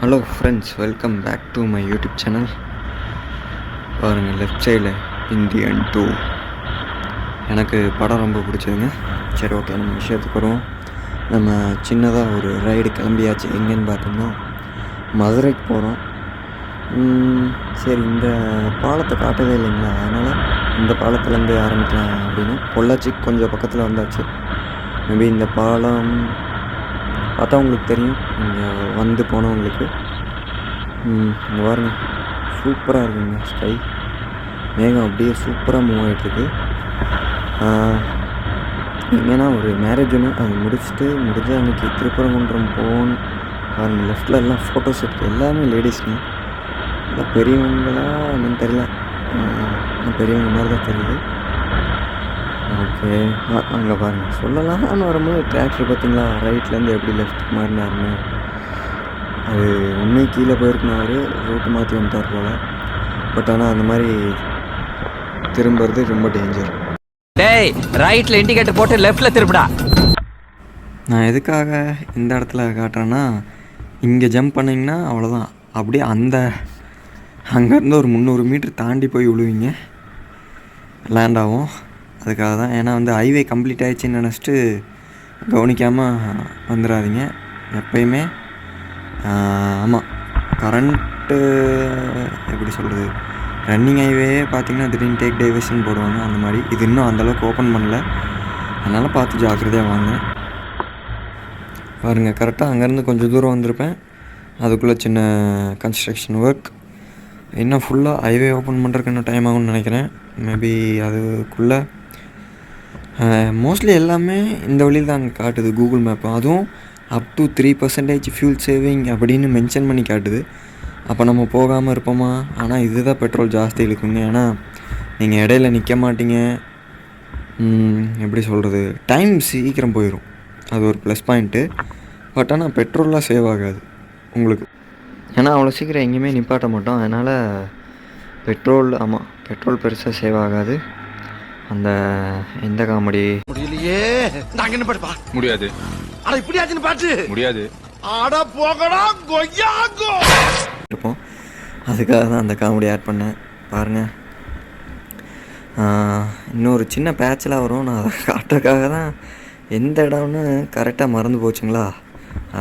Hello friends, welcome back to my YouTube channel. பாருங்கள், left சைடில் Indian 2 எனக்கு படம் ரொம்ப பிடிச்சதுங்க. சரி, ஓகே, நம்ம விஷயத்துக்கு வருவோம். நம்ம சின்னதாக ஒரு ரைடு கிளம்பியாச்சு. எங்கேன்னு பார்த்தோம்னா மதுரைக்கு போகிறோம். சரி, இந்த பாலத்தை காட்டவே இல்லைங்களா, அதனால் இந்த பாலத்துலேருந்து ஆரம்பிக்கலாம் அப்படின்னு. பொள்ளாச்சிக்கு கொஞ்சம் பக்கத்தில் வந்தாச்சு. மேபி இந்த பாலம் பார்த்தா உங்களுக்கு தெரியும், இங்கே வந்து போனவங்களுக்கு. இங்கே பாருங்க, சூப்பராக இருக்குங்க. ஸ்கை மேகம் அப்படியே சூப்பராக மூவ் ஆகிட்டுருக்கு. எங்கன்னா ஒரு மேரேஜ் ஒன்று, அது முடிஞ்ச அன்றைக்கி திருப்பரங்குன்றம் போகணும். பாருங்கள், லெஃப்டில் எல்லாம் ஃபோட்டோ ஷூட் எல்லாமே லேடிஸ்ங்க. எல்லாம் பெரியவங்களா என்னன்னு தெரியல, பெரியவங்க மாதிரி தான் தெரியுது. ஓகே, அங்கே பாருங்கள், சொல்லலாம்னு வரும்போது டிராக்டர் பார்த்தீங்களா, ரைட்லேருந்து எப்படி லெஃப்ட்டுக்கு மாறினாருன்னு. அது ஒன்று கீழே போயிருக்கணும், அவர் ரூட்டு மாற்றி வந்துட்டார் போல். பட் ஆனால் அந்த மாதிரி திரும்புறது ரொம்ப டேஞ்சர். டேய், ரைட்டில் இண்டிகேட்டர் போட்டு லெஃப்ட்டில் திருப்பிடா. நான் எதுக்காக இந்த இடத்துல காட்டுறேன்னா, இங்கே ஜம்ப் பண்ணிங்கன்னா அவ்வளோதான், அப்படியே அங்கேருந்து ஒரு 300 மீட்டர் தாண்டி போய் விழுவீங்க, லேண்ட் ஆகும். அதுக்காக தான். ஏன்னா ஹைவே கம்ப்ளீட் ஆகிடுச்சின்னு நினச்சிட்டு கவனிக்காமல் வந்துடாதீங்க எப்பயுமே. ஆமாம், கரண்ட்டு எப்படி சொல்கிறது, ரன்னிங் ஹைவே பார்த்திங்கன்னா திடீர்னு டேக் டைவர்ஷன் போடுவாங்க. அந்த மாதிரி இது இன்னும் அந்தளவுக்கு ஓப்பன் பண்ணல, அதனால் பார்த்து ஜாக்கிரதையாக வாங்க. பாருங்கள், கரெக்டாக அங்கேருந்து கொஞ்சம் தூரம் வந்திருப்பேன், அதுக்குள்ளே சின்ன கன்ஸ்ட்ரக்ஷன் ஒர்க். இன்னும் ஃபுல்லாக ஹைவே ஓப்பன் பண்ணுறதுக்கு இன்னும் டைம் ஆகும்னு நினைக்கிறேன். மேபி அதுக்குள்ளே மோஸ்ட்லி எல்லாமே இந்த வழியில் தான் அங்கே காட்டுது கூகுள் மேப். அதுவும் அப் டு 3% ஃபியூல் சேவிங் அப்படின்னு மென்ஷன் பண்ணி காட்டுது. அப்போ நம்ம போகாமல் இருப்போமா? ஆனால் இதுதான் பெட்ரோல் ஜாஸ்தி இழுக்குங்க. ஏன்னா நீங்கள் இடையில நிற்க மாட்டீங்க. எப்படி சொல்கிறது, டைம் சீக்கிரம் போயிடும், அது ஒரு ப்ளஸ் பாயிண்ட்டு. பட் ஆனால் பெட்ரோல்லாம் சேவ் ஆகாது உங்களுக்கு. ஏன்னா அவ்வளோ சீக்கிரம் எங்கேயுமே நிப்பாட்ட மாட்டோம், அதனால் பெட்ரோல் பெருசாக சேவ் ஆகாது. அந்த எந்த காமெடி முடியலையே, நாங்க என்ன பாட்டுப்பா முடியாது, அட இப்படியாச்சுன்னு பாட்டு முடியாது, அட போகடா கொய்யாங்கோ இருப்போம். அதுக்காக தான் அந்த காமெடி ஆட் பண்ணேன். பாருங்கள், இன்னொரு சின்ன பேட்சலாக வரும், நான் அதை காட்டுறதுக்காக தான். எந்த இடம்னு கரெக்டாக மறந்து போச்சுங்களா,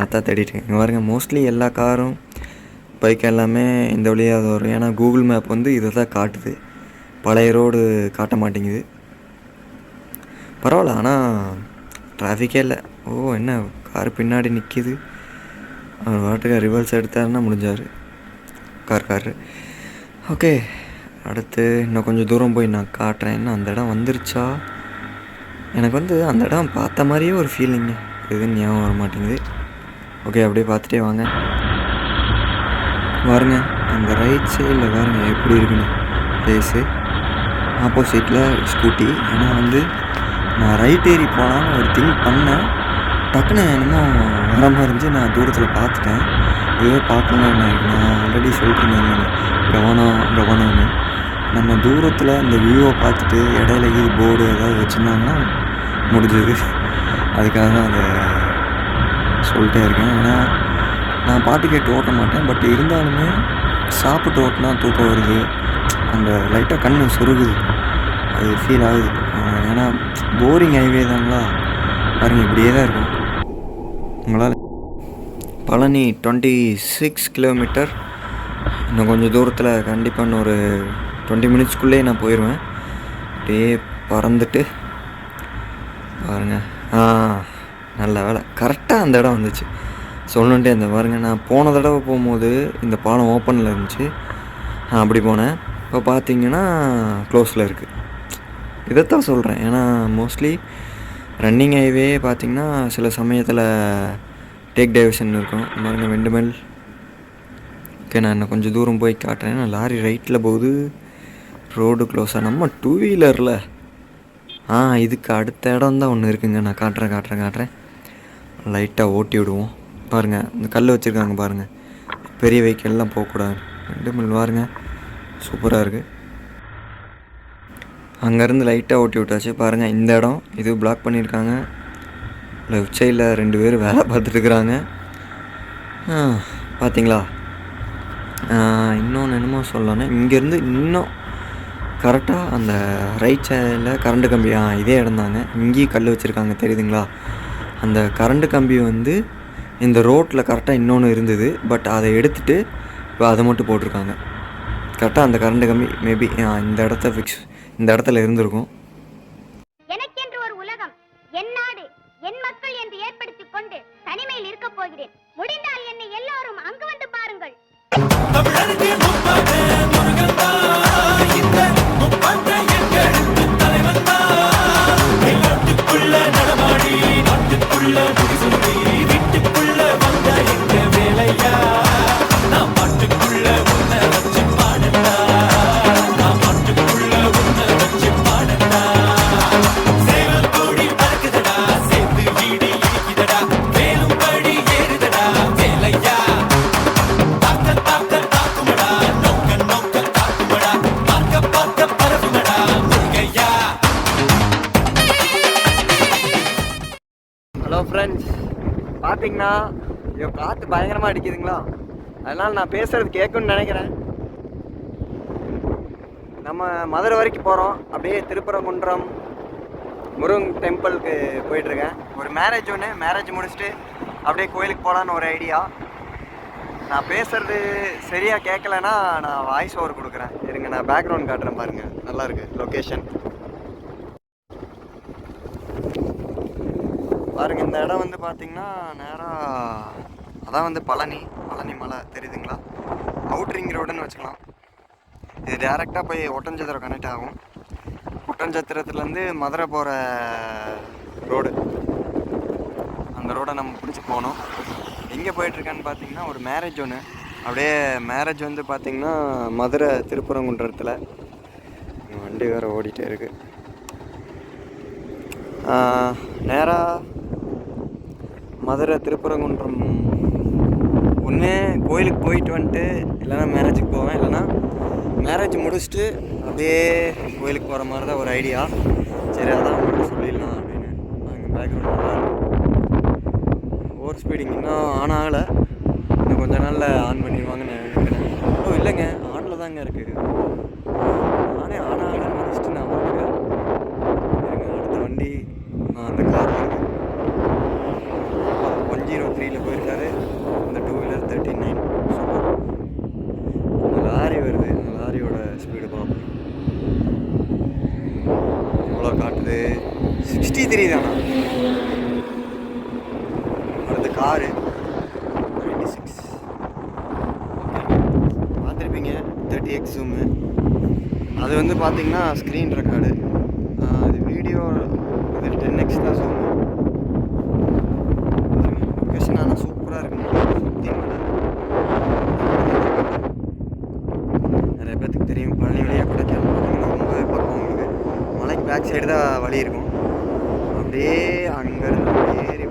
அதான் தேடிட்டேன். இங்கே பாருங்கள், மோஸ்ட்லி எல்லா காரும் பைக் எல்லாமே இந்த வழியாக வரும். ஏன்னா கூகுள் மேப் இதை தான் காட்டுது, பழைய ரோடு காட்ட மாட்டேங்குது. பரவாயில்ல, ஆனால் டிராஃபிக்கே இல்லை. ஓ, என்ன கார் பின்னாடி நிற்கிது, அவர் வாட்டுக்கு ரிவர்ஸ் எடுத்தாருன்னா முடிஞ்சார் கார். ஓகே, அடுத்து இன்னும் கொஞ்சம் தூரம் போய் நான் காட்டுறேன். என்ன அந்த இடம் வந்துருச்சா? எனக்கு அந்த இடம் பார்த்த மாதிரியே ஒரு ஃபீலிங்கு, எதுன்னு ஞாபகம் வர மாட்டேங்குது. ஓகே, அப்படியே பார்த்துட்டே வாங்க. பாருங்க, அந்த ரைட் சைடில் பாருங்கள் எப்படி இருக்குன்னு பிளேஸு. ஆப்போசிட்டில் ஸ்கூட்டி. ஏன்னா நான் ரைட் ஏறி போகலான்னு ஒரு திங்க் பண்ணேன், டக்குன்னு என்னமோ வர மாதிரி இருந்துச்சு. நான் தூரத்தில் பார்த்துட்டேன், இதுவே பார்க்கணுன்னு நான் ஆல்ரெடி சொல்லிட்டுருந்தேன், கவனம்னு. நம்ம தூரத்தில் இந்த வியூவை பார்த்துட்டு இடையில இது போர்டு ஏதாவது வச்சுருந்தாங்கன்னா முடிஞ்சது. அதுக்காக தான் அதை சொல்லிட்டே இருக்கேன். ஏன்னா நான் பாட்டு கேட்டு ஓட்ட மாட்டேன், பட் இருந்தாலுமே சாப்பிட்டு ஓட்டினா தூக்கம் வருது, அந்த லைட்டாக கண்ணு சொருகுது, அது ஃபீல் ஆகுது. ஏன்னா போரிங் ஹைவே தாங்களா. பாருங்கள், இப்படியே தான் இருக்கும். உங்களால் பழனி 26 கிலோமீட்டர், இன்னும் கொஞ்சம் தூரத்தில் கண்டிப்பாக இன்னொரு 20 மினிட்ஸ்க்குள்ளேயே நான் போயிடுவேன். அப்படியே பறந்துட்டு பாருங்கள். நல்ல வேலை, கரெக்டாக அந்த இடம் வந்துச்சு. சொல்லணுன்ட்டே அந்த பாருங்கள், நான் போன தடவை போகும்போது இந்த பாலம் ஓப்பனில் இருந்துச்சு, நான் அப்படி போனேன். இப்போ பார்த்தீங்கன்னா க்ளோஸில் இருக்குது. இதைத்தான் சொல்கிறேன். ஏன்னா மோஸ்ட்லி ரன்னிங் ஹைவே பார்த்திங்கன்னா சில சமயத்தில் டேக் டைவர்ஷன் இருக்கும். பாருங்கள், வெண்டுமெல். ஓகே, நான் இன்னும் கொஞ்சம் தூரம் போய் காட்டுறேன். நான் லாரி ரைட்டில் போகுது, ரோடு க்ளோஸாக. நம்ம 2 வீலரில் இதுக்கு அடுத்த இடம் தான் ஒன்று இருக்குங்க. நான் காட்டுறேன். லைட்டாக ஓட்டி விடுவோம். பாருங்கள், இந்த கல் வச்சுருக்காங்க பாருங்கள், பெரிய வெஹிக்கிள்லாம் போகக்கூடாது. வெண்டுமெல் பாருங்கள், சூப்பராக இருக்குது. அங்கேருந்து லைட்டாக ஓட்டி விட்டாச்சு. பாருங்கள், இந்த இடம் இது பிளாக் பண்ணியிருக்காங்க. லெஃப்ட் சைடில் 2 பேர் வேலை பார்த்துட்டுருக்குறாங்க. பார்த்தீங்களா? இன்னொன்று என்னமோ சொல்லணும், இங்கேருந்து இன்னும் கரெக்டாக அந்த ரைட் சைடில் கரண்ட் கம்பி இதே இடந்தாங்க. இங்கேயும் கல் வச்சுருக்காங்க தெரியுதுங்களா? அந்த கரண்ட் கம்பி வந்து இந்த ரோட்டில் கரெக்டாக இன்னொன்று இருந்தது, பட் அதை எடுத்துகிட்டு இப்போ அதை மட்டும் போட்டிருக்காங்க. கரெக்டாக அந்த கரண்ட் கம்பி மேபி இந்த இடத்துல இருந்திருக்கும். எனக்கென்று ஒரு உலகம், என் நாடு, என் மக்கள் என்று ஏற்படுத்திக் கொண்டு தனிமையில் இருக்க போகிறேன். முடிந்தால் என்னை எல்லாரும் அங்கு வந்து பாருங்கள். ஹலோ ஃப்ரெண்ட்ஸ், பார்த்தீங்கன்னா காற்று பயங்கரமாக அடிக்குதுங்களா? அதனால் நான் பேசுகிறது கேட்குன்னு நினைக்கிறேன். நம்ம மதுரை வரைக்கும் போகிறோம். அப்படியே திருப்பரங்குன்றம் முருகன் டெம்பிளுக்கு போயிட்டுருக்கேன். ஒரு மேரேஜ் முடிச்சுட்டு அப்படியே கோயிலுக்கு போகலான்னு ஒரு ஐடியா. நான் பேசுகிறது சரியாக கேட்கலன்னா நான் வாய்ஸ் ஓவர் கொடுக்குறேன். இருங்க, நான் பேக்ரவுண்ட் காட்டுறேன் பாருங்கள். நல்லாயிருக்கு லொக்கேஷன் பாருங்கள். இந்த இடம் வந்து பார்த்திங்கன்னா நேராக அதான் வந்து பழனி மலை தெரியுதுங்களா? அவுட்ரிங் ரோடுன்னு வச்சுக்கலாம். இது டேரெக்டாக போய் ஒட்டஞ்சத்திரம் கனெக்ட் ஆகும். ஒட்டஞ்சத்திரத்துலேருந்து மதுரை போகிற ரோடு, அந்த ரோடை நம்ம பிடிச்சி போகணும். எங்கே போயிட்டுருக்கான்னு பார்த்தீங்கன்னா ஒரு மேரேஜ் ஒன்று. அப்படியே மேரேஜ் வந்து பார்த்திங்கன்னா மதுரை திருப்பரங்குன்றத்தில். வண்டி வேறு ஓடிட்டே இருக்குது. நேராக மதுரை திருப்பரங்குன்றம் ஒன்று கோயிலுக்கு போயிட்டு வந்துட்டு இல்லைனா மேரேஜுக்கு போவேன். இல்லைனா மேரேஜ் முடிச்சுட்டு அப்படியே கோயிலுக்கு போகிற மாதிரி தான் ஒரு ஐடியா. சரி, அதான் உங்களுக்கு சொல்லிடலாம் அப்படின்னு. அங்கே பேக்ரவுண்ட் நல்லா ஓவர் ஸ்பீடிங் இன்னும் ஆன் ஆகலை. இன்னும் கொஞ்ச நாளில் ஆன் பண்ணிடுவாங்கன்னு நினைக்கிறேன். ஓ இல்லைங்க, ஆனில் தாங்க இருக்குது. நானே ஆன் ஆகலைன்னு நினச்சிட்டு நான் வந்துருக்கேன். அடுத்த வண்டி அந்த கார் 103 போயிருக்காரு. இந்த 2 வீலர் 39. சூப்பர். இந்த லாரி வருது. இந்த லாரியோட ஸ்பீடு பார்ப்போம் எவ்வளோ காட்டுது. 63 தானா? அடுத்த காரு 26. பார்த்துருப்பீங்க 30x ஜூமு. அது வந்து பார்த்திங்கன்னா ஸ்க்ரீன் ரெக்கார்டு. அது வீடியோ இது 10x தான் ஜூமு. லொக்கேஷன் ஆனால் சூப்பராக இருக்குங்க. சுற்றி மலை. நிறைய பேர்த்துக்கு தெரியும் பழனி வழியாக கொடைக்கானல் பார்த்தீங்கன்னா ரொம்பவே பக்கம். உங்களுக்கு மலைக்கு பேக் சைடு தான் வழி இருக்கும். அப்படியே அங்கேருந்து ஏறி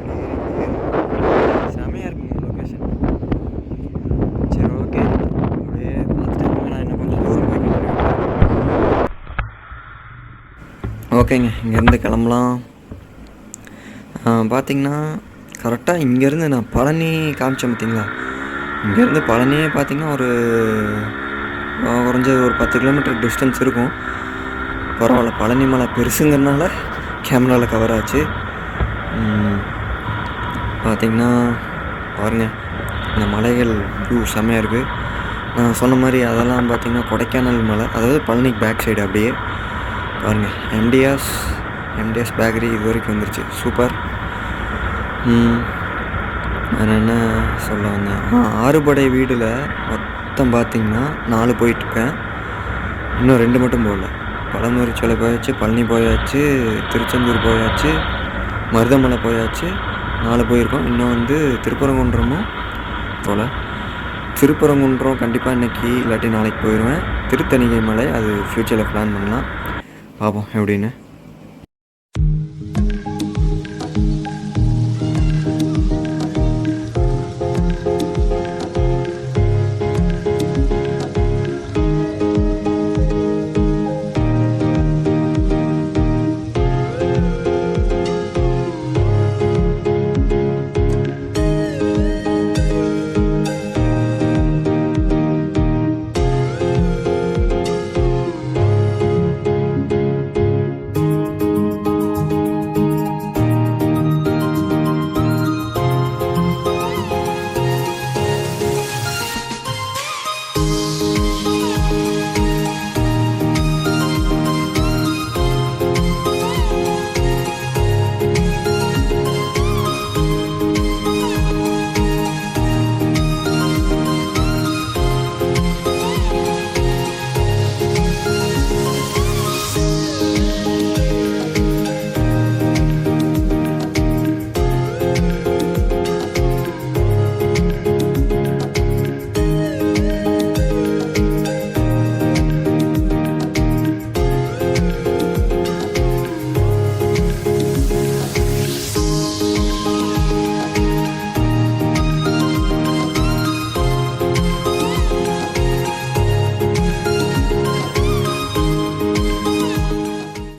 செமையாக இருக்குங்க லொக்கேஷன். சரி, ஓகே. அப்படியே பார்த்துட்டு நான் இன்னும் கொஞ்சம் தூரம் போய்க்கலாம். ஓகேங்க, இங்கேருந்து கிளம்பலாம். பார்த்திங்கன்னா கரெக்டாக இங்கேருந்து நான் பழனி காமிச்சேன் பார்த்தீங்களா? இங்கேருந்து பழனியே பார்த்திங்கன்னா ஒரு குறைஞ்சது ஒரு 10 கிலோமீட்டர் டிஸ்டன்ஸ் இருக்கும். பரவாயில்ல, பழனி மலை பெருசுங்கிறதுனால கேமராவில் கவர் ஆச்சு. பார்த்திங்கன்னா பாருங்கள், இந்த மலைகள் வியூ செம்மையாக இருக்குது. நான் சொன்ன மாதிரி அதெல்லாம் பார்த்திங்கன்னா கொடைக்கானல் மலை, அதாவது பழனிக்கு பேக் சைடு. அப்படியே பாருங்கள், எம்டிஎஸ் பேக்கரி இது வரைக்கும் வந்துருச்சு. சூப்பர். நான் என்ன சொல்ல வந்தேன், ஆறுபடை வீடில் மொத்தம் பார்த்திங்கன்னா 4 போயிட்டுருக்கேன். இன்னும் 2 மட்டும் போகல. பழமுதிர்ச்சோலை போயாச்சு, பழனி போயாச்சு, திருச்செந்தூர் போயாச்சு, மருதமலை போயாச்சு. 4 போயிருக்கோம். இன்னும் வந்து திருப்பரங்குன்றமும் போல். திருப்பரங்குன்றம் கண்டிப்பாக இன்றைக்கி இல்லாட்டி நாளைக்கு போயிடுவேன். திருத்தணிகை மலை அது ஃப்யூச்சரில் பிளான் பண்ணலாம். பார்ப்போம் எப்படின்னு.